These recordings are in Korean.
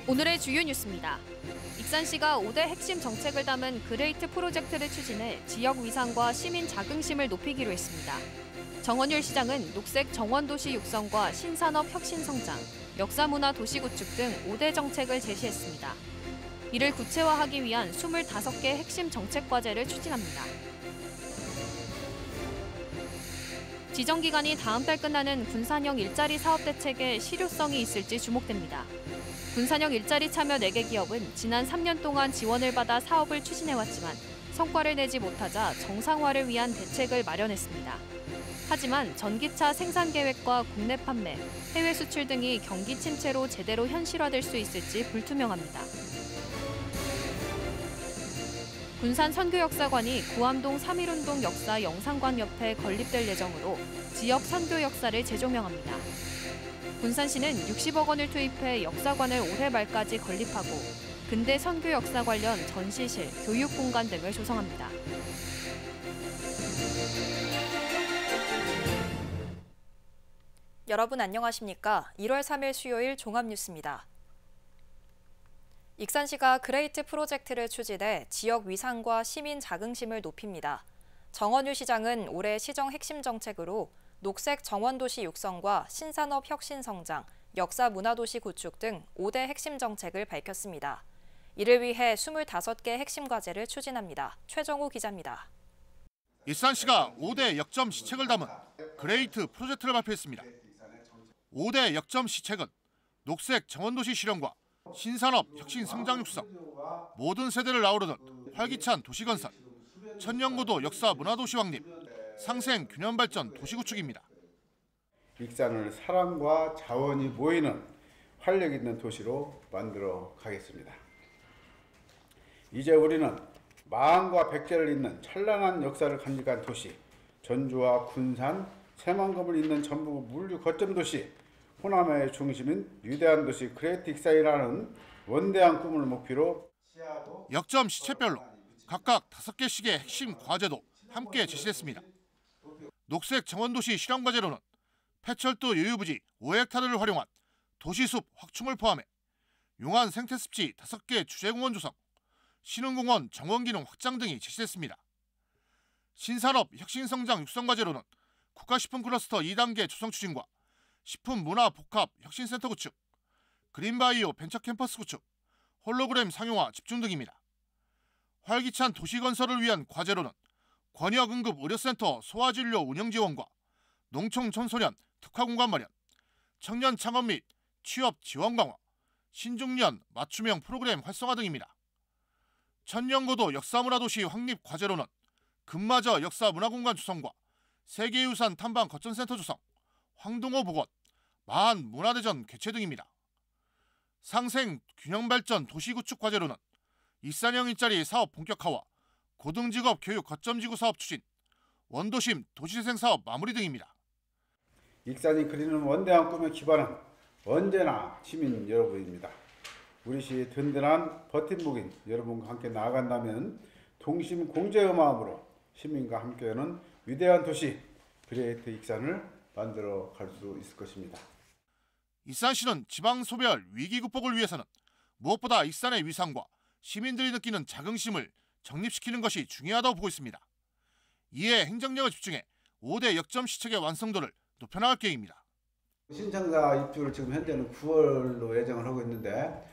오늘의 주요 뉴스입니다. 익산시가 5대 핵심 정책을 담은 그레이트 프로젝트를 추진해 지역 위상과 시민 자긍심을 높이기로 했습니다. 정원율 시장은 녹색 정원도시 육성과 신산업 혁신 성장, 역사문화 도시 구축 등 5대 정책을 제시했습니다. 이를 구체화하기 위한 25개 핵심 정책 과제를 추진합니다. 지정기간이 다음 달 끝나는 군산형 일자리 사업 대책에 실효성이 있을지 주목됩니다. 군산형 일자리 참여 4개 기업은 지난 3년 동안 지원을 받아 사업을 추진해왔지만 성과를 내지 못하자 정상화를 위한 대책을 마련했습니다. 하지만 전기차 생산 계획과 국내 판매, 해외 수출 등이 경기 침체로 제대로 현실화될 수 있을지 불투명합니다. 군산 선교역사관이 구암동 3.1운동 역사 영상관 옆에 건립될 예정으로 지역 선교 역사를 재조명합니다. 군산시는 60억 원을 투입해 역사관을 올해 말까지 건립하고 근대 선교 역사 관련 전시실, 교육 공간 등을 조성합니다. 여러분 안녕하십니까? 1월 3일 수요일 종합뉴스입니다. 익산시가 그레이트 프로젝트를 추진해 지역 위상과 시민 자긍심을 높입니다. 정원율 시장은 올해 시정 핵심 정책으로 녹색 정원도시 육성과 신산업 혁신 성장, 역사 문화도시 구축 등 5대 핵심 정책을 밝혔습니다. 이를 위해 25개 핵심 과제를 추진합니다. 최정우 기자입니다. 익산시가 5대 역점 시책을 담은 그레이트 프로젝트를 발표했습니다. 5대 역점 시책은 녹색 정원도시 실현과 신산업 혁신 성장 육성, 모든 세대를 아우르는 활기찬 도시건설, 천년고도 역사 문화도시 확립, 상생 균형 발전 도시 구축입니다. 익산을 사랑과 자원이 모이는 활력 있는 도시로 만들어 가겠습니다. 이제 우리는 마흔과 백제를 잇는 찬란한 역사를 간직한 도시, 전주와 군산, 새만금을 잇는 전북 물류 거점 도시, 호남의 중심인 위대한 도시 그레이트 익산이라는 원대한 꿈을 목표로 역점 시책별로 각각 5개씩의 핵심 과제도 함께 제시했습니다. 녹색 정원도시 실현 과제로는 폐철도 유유부지 5헥타르를 활용한 도시숲 확충을 포함해 용안 생태습지 5개 주제공원 조성, 신흥공원 정원기능 확장 등이 제시됐습니다. 신산업 혁신성장 육성 과제로는 국가식품 클러스터 2단계 조성 추진과 식품문화복합 혁신센터 구축, 그린바이오 벤처캠퍼스 구축, 홀로그램 상용화 집중 등입니다. 활기찬 도시건설을 위한 과제로는 권역응급의료센터 소아진료 운영 지원과 농촌 청소년 특화공간 마련, 청년 창업 및 취업 지원 강화, 신중년 맞춤형 프로그램 활성화 등입니다. 천년고도 역사문화도시 확립 과제로는 금마저 역사문화공간 조성과 세계유산 탐방 거점센터 조성, 황동호 복원, 마한 문화대전 개최 등입니다. 상생 균형발전 도시구축 과제로는 익산형 일자리 사업 본격화와 고등직업 교육 거점지구 사업 추진, 원도심 도시재생 사업 마무리 등입니다. 익산이 그리는 원대한 꿈의 기반은 언제나 시민 여러분입니다. 우리 시 든든한 버팀목인 여러분과 함께 나아간다면 동심 공제의 마음으로 시민과 함께하는 위대한 도시 그레이트 익산을 만들어 갈 수 있을 것입니다. 익산시는 지방소별 위기 극복을 위해서는 무엇보다 익산의 위상과 시민들이 느끼는 자긍심을 정립시키는 것이 중요하다고 보고 있습니다. 이에 행정력을 집중해 5대 역점 시책의 완성도를 높여나갈 계획입니다. 신청자 입주를 지금 현재는 9월로 예정을 하고 있는데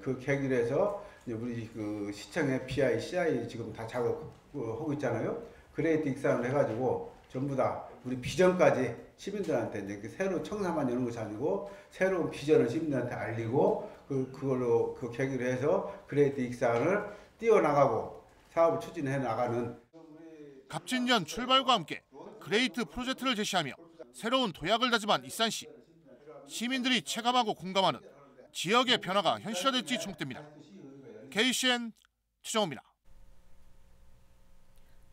그 계기로 해서 우리 그 시청의 PI, CI 지금 다 작업하고 있잖아요. 그레이트 익산을 해가지고 전부 다 우리 비전까지 시민들한테 이제 새로 청사만 여는 것이 아니고 새로운 비전을 시민들한테 알리고 그걸로 그 계기로 해서 그레이트 익산을 띄워나가고 사업을 추진해 나가는 갑진년 출발과 함께 그레이트 프로젝트를 제시하며 새로운 도약을 다짐한 익산시. 시민들이 체감하고 공감하는 지역의 변화가 현실화될지 주목됩니다. KCN 최정우입니다.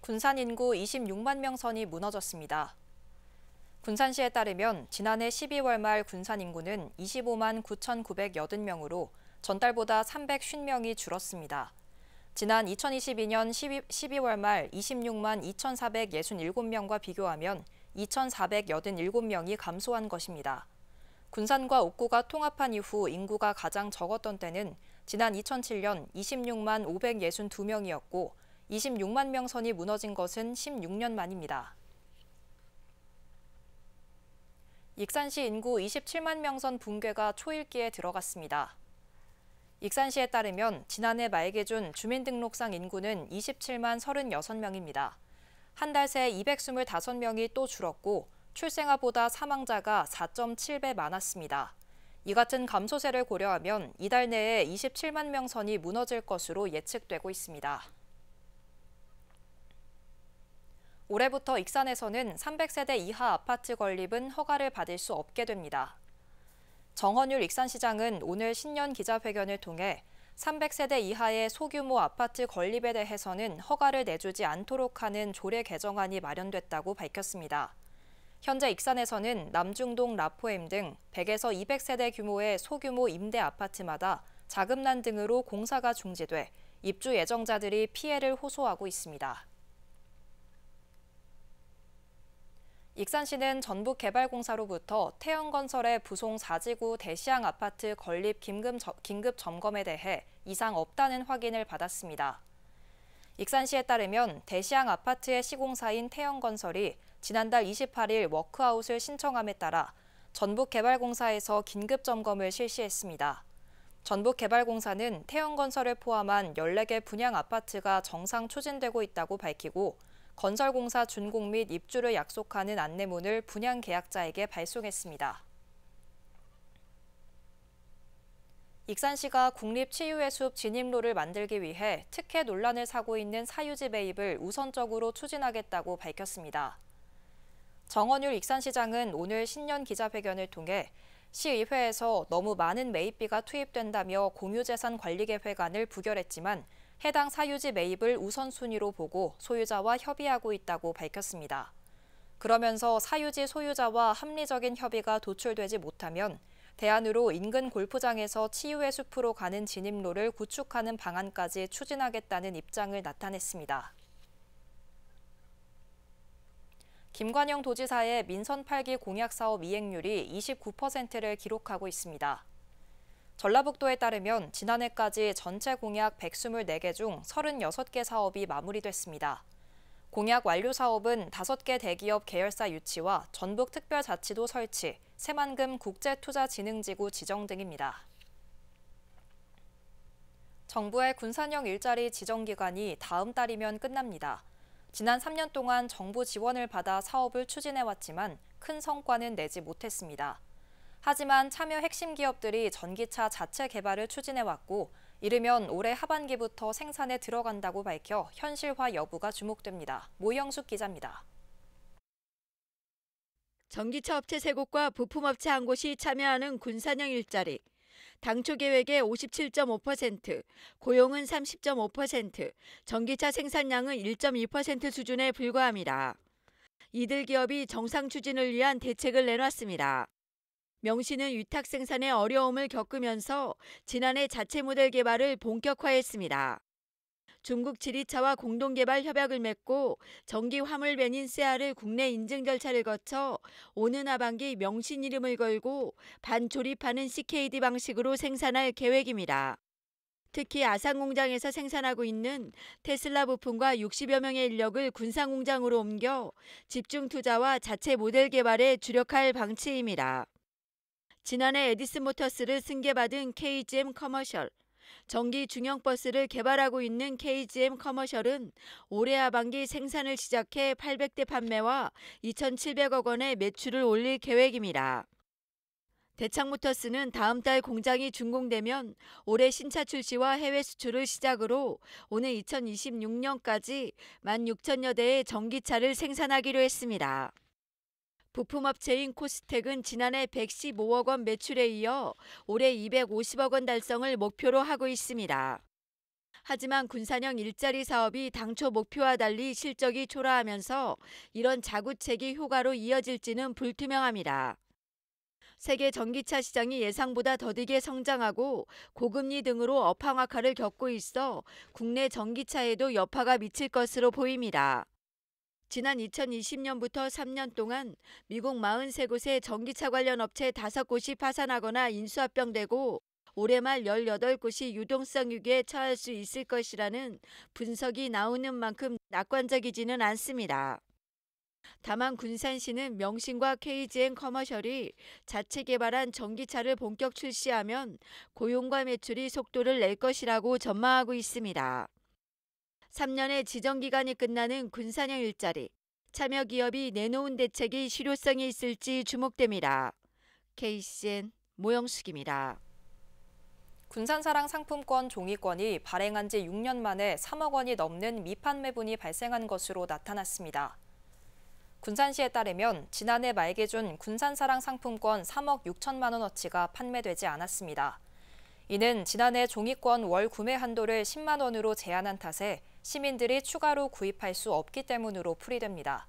군산 인구 26만 명선이 무너졌습니다. 군산시에 따르면 지난해 12월 말 군산 인구는 25만 9,980명으로 전달보다 350명이 줄었습니다. 지난 2022년 12월 말 26만 2,467명과 비교하면 2,487명이 감소한 것입니다. 군산과 옥구가 통합한 이후 인구가 가장 적었던 때는 지난 2007년 26만 562명이었고 26만 명 선이 무너진 것은 16년 만입니다. 익산시 인구 27만 명 선 붕괴가 초읽기에 들어갔습니다. 익산시에 따르면 지난해 말 기준 주민등록상 인구는 27만 36명입니다. 한 달 새 225명이 또 줄었고 출생아보다 사망자가 4.7배 많았습니다. 이 같은 감소세를 고려하면 이달 내에 27만 명 선이 무너질 것으로 예측되고 있습니다. 올해부터 익산에서는 300세대 이하 아파트 건립은 허가를 받을 수 없게 됩니다. 정헌율 익산시장은 오늘 신년 기자회견을 통해 300세대 이하의 소규모 아파트 건립에 대해서는 허가를 내주지 않도록 하는 조례 개정안이 마련됐다고 밝혔습니다. 현재 익산에서는 남중동 라포엠 등 100에서 200세대 규모의 소규모 임대 아파트마다 자금난 등으로 공사가 중지돼 입주 예정자들이 피해를 호소하고 있습니다. 익산시는 전북개발공사로부터 태영건설의 부송 4지구 대시양 아파트 건립 긴급 점검에 대해 이상 없다는 확인을 받았습니다. 익산시에 따르면 대시양 아파트의 시공사인 태영건설이 지난달 28일 워크아웃을 신청함에 따라 전북개발공사에서 긴급 점검을 실시했습니다. 전북개발공사는 태영건설을 포함한 14개 분양 아파트가 정상 추진되고 있다고 밝히고 건설공사 준공 및 입주를 약속하는 안내문을 분양 계약자에게 발송했습니다. 익산시가 국립치유의 숲 진입로를 만들기 위해 특혜 논란을 사고 있는 사유지 매입을 우선적으로 추진하겠다고 밝혔습니다. 정헌율 익산시장은 오늘 신년 기자회견을 통해 시의회에서 너무 많은 매입비가 투입된다며 공유재산 관리계획안을 부결했지만 해당 사유지 매입을 우선순위로 보고 소유자와 협의하고 있다고 밝혔습니다. 그러면서 사유지 소유자와 합리적인 협의가 도출되지 못하면 대안으로 인근 골프장에서 치유의 숲으로 가는 진입로를 구축하는 방안까지 추진하겠다는 입장을 나타냈습니다. 김관영 도지사의 민선 8기 공약사업 이행률이 29%를 기록하고 있습니다. 전라북도에 따르면 지난해까지 전체 공약 124개 중 36개 사업이 마무리됐습니다. 공약 완료 사업은 5개 대기업 계열사 유치와 전북특별자치도 설치, 새만금 국제투자진흥지구 지정 등입니다. 정부의 군산형 일자리 지정 기간이 다음 달이면 끝납니다. 지난 3년 동안 정부 지원을 받아 사업을 추진해왔지만 큰 성과는 내지 못했습니다. 하지만 참여 핵심 기업들이 전기차 자체 개발을 추진해왔고 이르면 올해 하반기부터 생산에 들어간다고 밝혀 현실화 여부가 주목됩니다. 모영숙 기자입니다. 전기차 업체 3곳과 부품업체 1곳이 참여하는 군산형 일자리. 당초 계획의 57.5%, 고용은 30.5%, 전기차 생산량은 1.2% 수준에 불과합니다. 이들 기업이 정상 추진을 위한 대책을 내놨습니다. 명시는 위탁 생산에 어려움을 겪으면서 지난해 자체 모델 개발을 본격화했습니다. 중국 지리차와 공동개발 협약을 맺고 전기 화물밴인 세아를 국내 인증 절차를 거쳐 오는 하반기 명신 이름을 걸고 반조립하는 CKD 방식으로 생산할 계획입니다. 특히 아산 공장에서 생산하고 있는 테슬라 부품과 60여 명의 인력을 군산 공장으로 옮겨 집중 투자와 자체 모델 개발에 주력할 방침입니다. 지난해 에디슨 모터스를 승계받은 KGM 커머셜, 전기 중형버스를 개발하고 있는 KGM 커머셜은 올해 하반기 생산을 시작해 800대 판매와 2,700억 원의 매출을 올릴 계획입니다. 대창모터스는 다음 달 공장이 준공되면 올해 신차 출시와 해외 수출을 시작으로 오는 2026년까지 16,000여 대의 전기차를 생산하기로 했습니다. 부품업체인 코스텍은 지난해 115억 원 매출에 이어 올해 250억 원 달성을 목표로 하고 있습니다. 하지만 군산형 일자리 사업이 당초 목표와 달리 실적이 초라하면서 이런 자구책이 효과로 이어질지는 불투명합니다. 세계 전기차 시장이 예상보다 더디게 성장하고 고금리 등으로 업황악화를 겪고 있어 국내 전기차에도 여파가 미칠 것으로 보입니다. 지난 2020년부터 3년 동안 미국 43곳의 전기차 관련 업체 5곳이 파산하거나 인수합병되고 올해 말 18곳이 유동성 위기에 처할 수 있을 것이라는 분석이 나오는 만큼 낙관적이지는 않습니다. 다만 군산시는 명신과 KGN 커머셜이 자체 개발한 전기차를 본격 출시하면 고용과 매출이 속도를 낼 것이라고 전망하고 있습니다. 3년의 지정기간이 끝나는 군산형 일자리, 참여 기업이 내놓은 대책이 실효성이 있을지 주목됩니다. KCN 모영숙입니다. 군산사랑 상품권 종이권이 발행한 지 6년 만에 3억 원이 넘는 미판 매분이 발생한 것으로 나타났습니다. 군산시에 따르면 지난해 말 기준 군산사랑 상품권 3억 6천만 원어치가 판매되지 않았습니다. 이는 지난해 종이권 월 구매 한도를 10만 원으로 제한한 탓에 시민들이 추가로 구입할 수 없기 때문으로 풀이됩니다.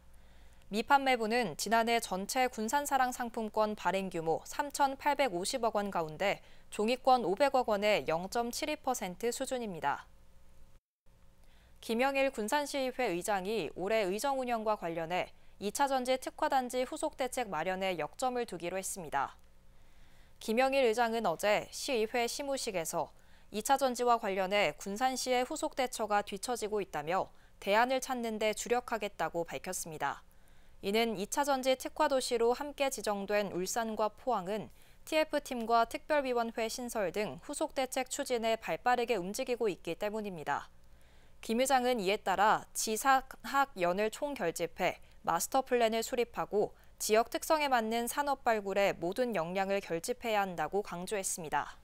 미판 매분은 지난해 전체 군산사랑 상품권 발행 규모 3,850억 원 가운데 종이권 500억 원의 0.72% 수준입니다. 김영일 군산시의회 의장이 올해 의정 운영과 관련해 2차 전지 특화단지 후속 대책 마련에 역점을 두기로 했습니다. 김영일 의장은 어제 시의회 시무식에서 2차 전지와 관련해 군산시의 후속 대처가 뒤처지고 있다며 대안을 찾는 데 주력하겠다고 밝혔습니다. 이는 2차 전지 특화 도시로 함께 지정된 울산과 포항은 TF팀과 특별위원회 신설 등 후속 대책 추진에 발빠르게 움직이고 있기 때문입니다. 김 의장은 이에 따라 지사학연을 총결집해 마스터 플랜을 수립하고 지역 특성에 맞는 산업 발굴에 모든 역량을 결집해야 한다고 강조했습니다.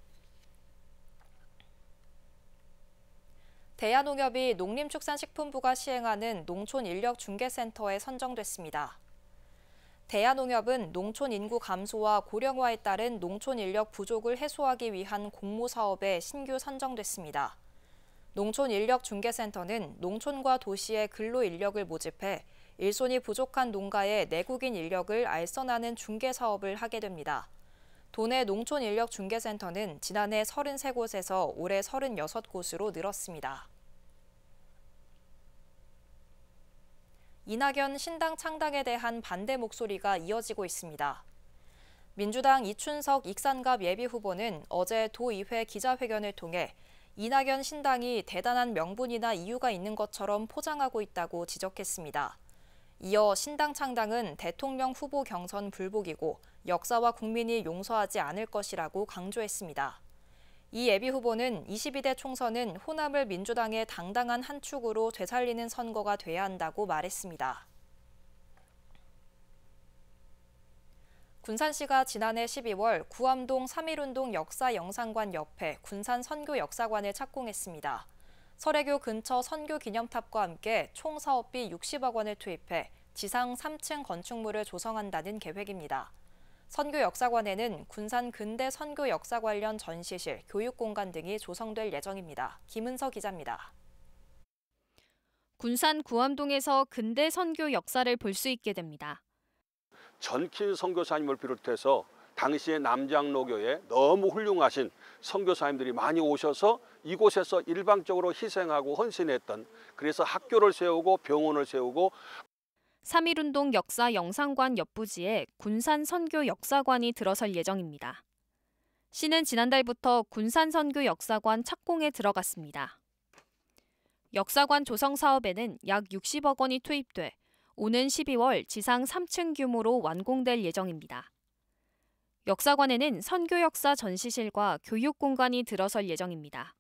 대한농협이 농림축산식품부가 시행하는 농촌인력중개센터에 선정됐습니다. 대한농협은 농촌 인구 감소와 고령화에 따른 농촌 인력 부족을 해소하기 위한 공모 사업에 신규 선정됐습니다. 농촌인력중개센터는 농촌과 도시의 근로 인력을 모집해 일손이 부족한 농가의 내국인 인력을 알선하는 중개 사업을 하게 됩니다. 도내 농촌인력중개센터는 지난해 33곳에서 올해 36곳으로 늘었습니다. 이낙연 신당 창당에 대한 반대 목소리가 이어지고 있습니다. 민주당 이춘석 익산갑 예비후보는 어제 도의회 기자회견을 통해 이낙연 신당이 대단한 명분이나 이유가 있는 것처럼 포장하고 있다고 지적했습니다. 이어 신당 창당은 대통령 후보 경선 불복이고 역사와 국민이 용서하지 않을 것이라고 강조했습니다. 이 예비후보는 22대 총선은 호남을 민주당의 당당한 한 축으로 되살리는 선거가 돼야 한다고 말했습니다. 군산시가 지난해 12월 구암동 3.1운동 역사영상관 옆에 군산 선교역사관을 착공했습니다. 설애교 근처 선교기념탑과 함께 총 사업비 60억 원을 투입해 지상 3층 건축물을 조성한다는 계획입니다. 선교역사관에는 군산 근대 선교 역사 관련 전시실, 교육공간 등이 조성될 예정입니다. 김은서 기자입니다. 군산 구암동에서 근대 선교 역사를 볼 수 있게 됩니다. 전킨 선교사님을 비롯해서 당시의 남장로교에 너무 훌륭하신 선교사님들이 많이 오셔서 이곳에서 일방적으로 희생하고 헌신했던, 그래서 학교를 세우고 병원을 세우고 3.1운동 역사 영상관 옆 부지에 군산 선교 역사관이 들어설 예정입니다. 시는 지난달부터 군산 선교 역사관 착공에 들어갔습니다. 역사관 조성 사업에는 약 60억 원이 투입돼 오는 12월 지상 3층 규모로 완공될 예정입니다. 역사관에는 선교 역사 전시실과 교육 공간이 들어설 예정입니다.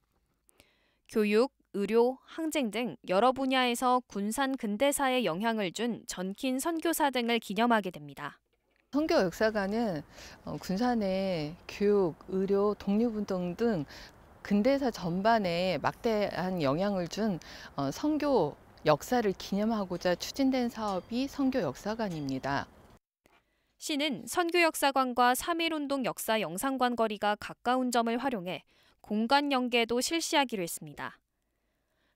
교육, 의료, 항쟁 등 여러 분야에서 군산 근대사에 영향을 준 전킨 선교사 등을 기념하게 됩니다. 선교 역사관은 군산의 교육, 의료, 독립운동 등 근대사 전반에 막대한 영향을 준 선교 역사를 기념하고자 추진된 사업이 선교 역사관입니다. 시는 선교 역사관과 3.1운동 역사 영상관 거리가 가까운 점을 활용해 공간 연계도 실시하기로 했습니다.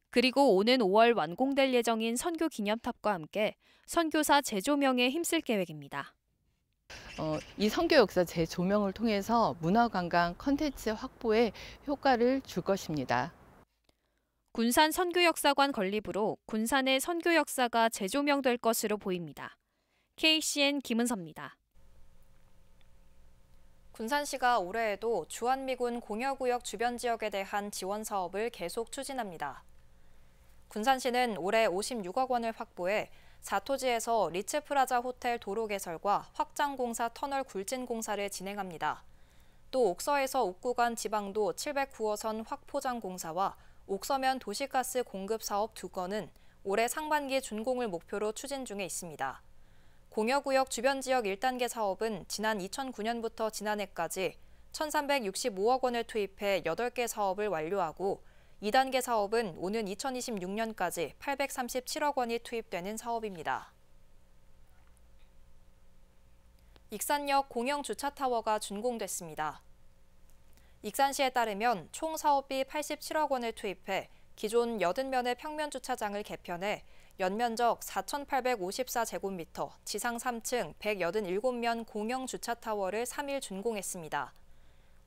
그리고 오는 5월 완공될 예정인 선교 기념탑과 함께 선교사 재조명에 힘쓸 계획입니다. 이 선교 역사 재조명을 통해서 문화관광 콘텐츠 확보에 효과를 줄 것입니다. 군산 선교역사관 건립으로 군산의 선교역사가 재조명될 것으로 보입니다. KCN 김은서입니다. 군산시가 올해에도 주한미군 공여구역 주변 지역에 대한 지원 사업을 계속 추진합니다. 군산시는 올해 56억 원을 확보해 4토지에서 리츠프라자 호텔 도로 개설과 확장공사 터널 굴진 공사를 진행합니다. 또 옥서에서 옥구간 지방도 709호선 확포장 공사와 옥서면 도시가스 공급 사업 2건은 올해 상반기 준공을 목표로 추진 중에 있습니다. 공여구역 주변 지역 1단계 사업은 지난 2009년부터 지난해까지 1,365억 원을 투입해 8개 사업을 완료하고 2단계 사업은 오는 2026년까지 837억 원이 투입되는 사업입니다. 익산역 공영 주차타워가 준공됐습니다. 익산시에 따르면 총 사업비 87억 원을 투입해 기존 80면의 평면 주차장을 개편해 연면적 4,854제곱미터, 지상 3층 187면 공영 주차타워를 3일 준공했습니다.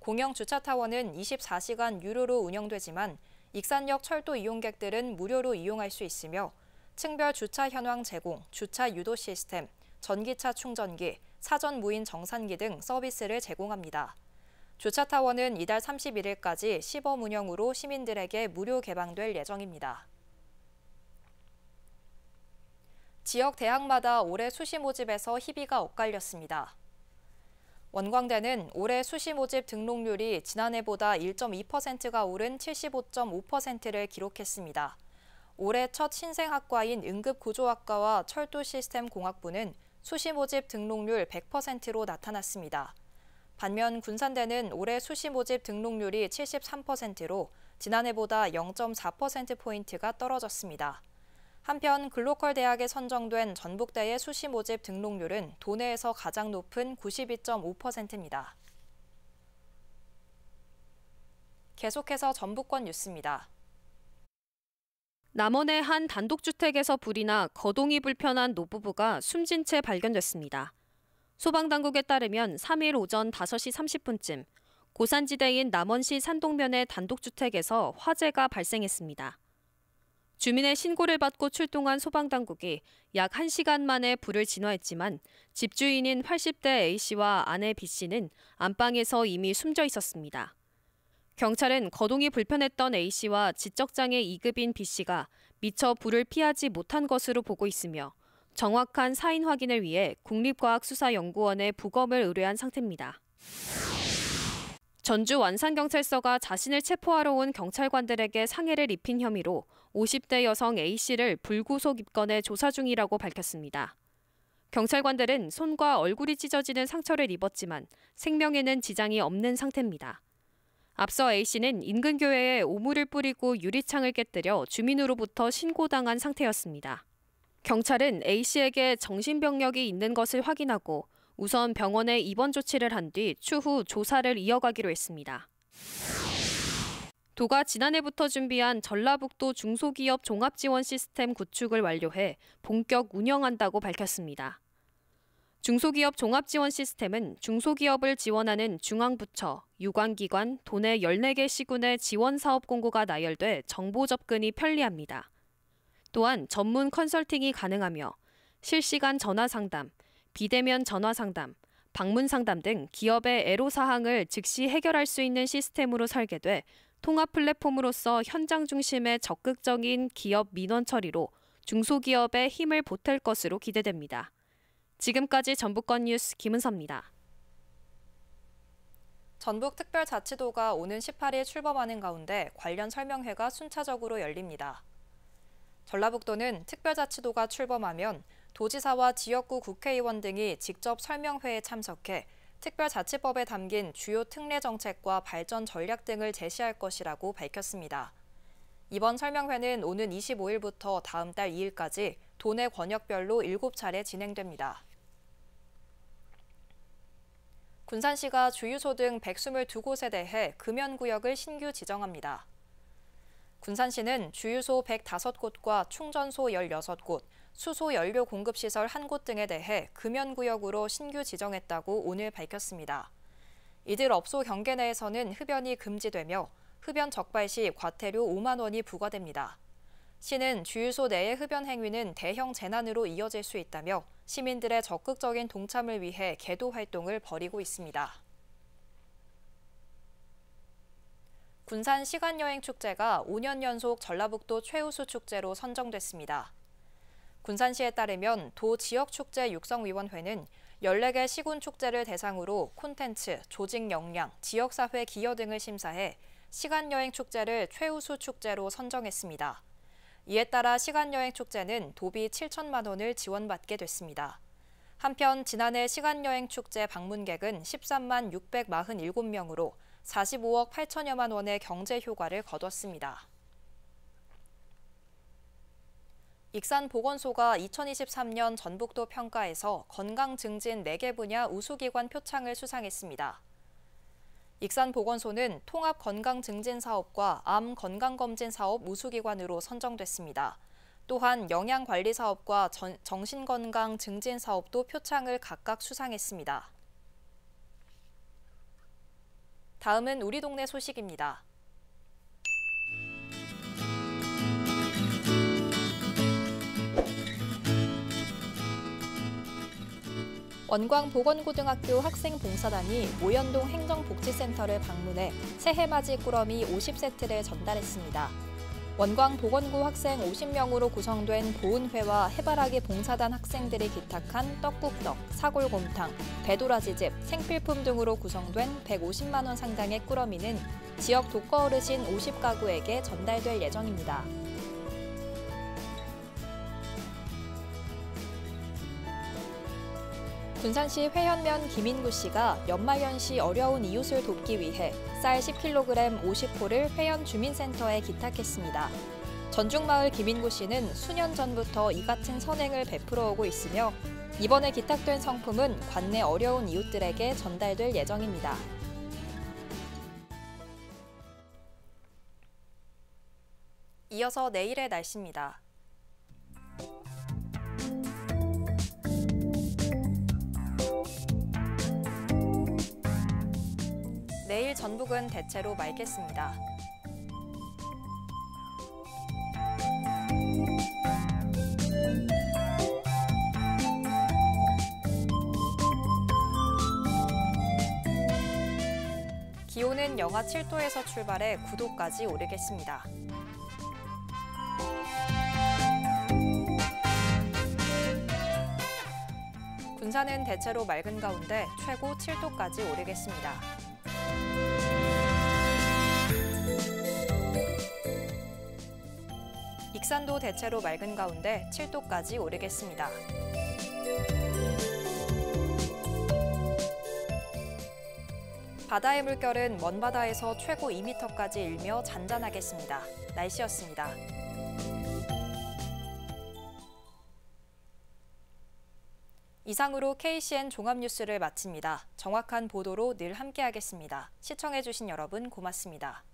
공영 주차타워는 24시간 유료로 운영되지만 익산역 철도 이용객들은 무료로 이용할 수 있으며 층별 주차 현황 제공, 주차 유도 시스템, 전기차 충전기, 사전 무인 정산기 등 서비스를 제공합니다. 주차타워는 이달 31일까지 시범 운영으로 시민들에게 무료 개방될 예정입니다. 지역 대학마다 올해 수시 모집에서 희비가 엇갈렸습니다. 원광대는 올해 수시 모집 등록률이 지난해보다 1.2%가 오른 75.5%를 기록했습니다. 올해 첫 신생학과인 응급구조학과와 철도시스템공학부는 수시 모집 등록률 100%로 나타났습니다. 반면 군산대는 올해 수시 모집 등록률이 73%로 지난해보다 0.4%포인트가 떨어졌습니다. 한편 글로컬 대학에 선정된 전북대의 수시 모집 등록률은 도내에서 가장 높은 92.5%입니다. 계속해서 전북권 뉴스입니다. 남원의 한 단독주택에서 불이 나 거동이 불편한 노부부가 숨진 채 발견됐습니다. 소방당국에 따르면 3일 오전 5시 30분쯤 고산지대인 남원시 산동면의 단독주택에서 화재가 발생했습니다. 주민의 신고를 받고 출동한 소방당국이 약 1시간 만에 불을 진화했지만 집주인인 80대 A씨와 아내 B씨는 안방에서 이미 숨져 있었습니다. 경찰은 거동이 불편했던 A씨와 지적장애 2급인 B씨가 미처 불을 피하지 못한 것으로 보고 있으며 정확한 사인 확인을 위해 국립과학수사연구원에 부검을 의뢰한 상태입니다. 전주 완산경찰서가 자신을 체포하러 온 경찰관들에게 상해를 입힌 혐의로 50대 여성 A씨를 불구속 입건해 조사 중이라고 밝혔습니다. 경찰관들은 손과 얼굴이 찢어지는 상처를 입었지만 생명에는 지장이 없는 상태입니다. 앞서 A씨는 인근 교회에 오물을 뿌리고 유리창을 깨뜨려 주민으로부터 신고당한 상태였습니다. 경찰은 A씨에게 정신병력이 있는 것을 확인하고 우선 병원에 입원 조치를 한 뒤 추후 조사를 이어가기로 했습니다. 도가 지난해부터 준비한 전라북도 중소기업 종합지원 시스템 구축을 완료해 본격 운영한다고 밝혔습니다. 중소기업 종합지원 시스템은 중소기업을 지원하는 중앙부처, 유관기관, 도내 14개 시군의 지원사업 공고가 나열돼 정보 접근이 편리합니다. 또한 전문 컨설팅이 가능하며 실시간 전화상담, 비대면 전화상담, 방문상담 등 기업의 애로사항을 즉시 해결할 수 있는 시스템으로 설계돼 통합 플랫폼으로서 현장 중심의 적극적인 기업 민원 처리로 중소기업에 힘을 보탤 것으로 기대됩니다. 지금까지 전북권 뉴스 김은서입니다. 전북특별자치도가 오는 18일 출범하는 가운데 관련 설명회가 순차적으로 열립니다. 전라북도는 특별자치도가 출범하면 도지사와 지역구 국회의원 등이 직접 설명회에 참석해 특별자치법에 담긴 주요 특례 정책과 발전 전략 등을 제시할 것이라고 밝혔습니다. 이번 설명회는 오는 25일부터 다음 달 2일까지 도내 권역별로 7차례 진행됩니다. 군산시가 주유소 등 122곳에 대해 금연구역을 신규 지정합니다. 군산시는 주유소 105곳과 충전소 16곳, 수소 연료 공급시설 1곳 등에 대해 금연구역으로 신규 지정했다고 오늘 밝혔습니다. 이들 업소 경계 내에서는 흡연이 금지되며 흡연 적발 시 과태료 5만 원이 부과됩니다. 시는 주유소 내의 흡연 행위는 대형 재난으로 이어질 수 있다며 시민들의 적극적인 동참을 위해 계도 활동을 벌이고 있습니다. 군산 시간여행 축제가 5년 연속 전라북도 최우수 축제로 선정됐습니다. 군산시에 따르면 도 지역축제 육성위원회는 14개 시군 축제를 대상으로 콘텐츠, 조직 역량, 지역사회 기여 등을 심사해 시간여행 축제를 최우수 축제로 선정했습니다. 이에 따라 시간여행 축제는 도비 7천만 원을 지원받게 됐습니다. 한편 지난해 시간여행 축제 방문객은 13만 647명으로 45억 8천여만 원의 경제 효과를 거뒀습니다. 익산보건소가 2023년 전북도 평가에서 건강 증진 4개 분야 우수기관 표창을 수상했습니다. 익산보건소는 통합건강증진사업과 암건강검진사업 우수기관으로 선정됐습니다. 또한 영양관리사업과 정신건강증진사업도 표창을 각각 수상했습니다. 다음은 우리 동네 소식입니다. 원광보건고등학교 학생봉사단이 모현동 행정복지센터를 방문해 새해맞이 꾸러미 50세트를 전달했습니다. 원광보건고 학생 50명으로 구성된 보은회와 해바라기 봉사단 학생들이 기탁한 떡국떡, 사골곰탕, 배도라지즙, 생필품 등으로 구성된 150만 원 상당의 꾸러미는 지역 독거 어르신 50가구에게 전달될 예정입니다. 군산시 회현면 김인구 씨가 연말연시 어려운 이웃을 돕기 위해 쌀 10kg 50포를 회현 주민센터에 기탁했습니다. 전중마을 김인구 씨는 수년 전부터 이 같은 선행을 베풀어 오고 있으며 이번에 기탁된 성품은 관내 어려운 이웃들에게 전달될 예정입니다. 이어서 내일의 날씨입니다. 내일 전북은 대체로 맑겠습니다. 기온은 영하 7도에서 출발해 9도까지 오르겠습니다. 군산은 대체로 맑은 가운데 최고 7도까지 오르겠습니다. 익산도 대체로 맑은 가운데 7도까지 오르겠습니다. 바다의 물결은 먼바다에서 최고 2m까지 일며 잔잔하겠습니다. 날씨였습니다. 이상으로 KCN 종합뉴스를 마칩니다. 정확한 보도로 늘 함께하겠습니다. 시청해주신 여러분 고맙습니다.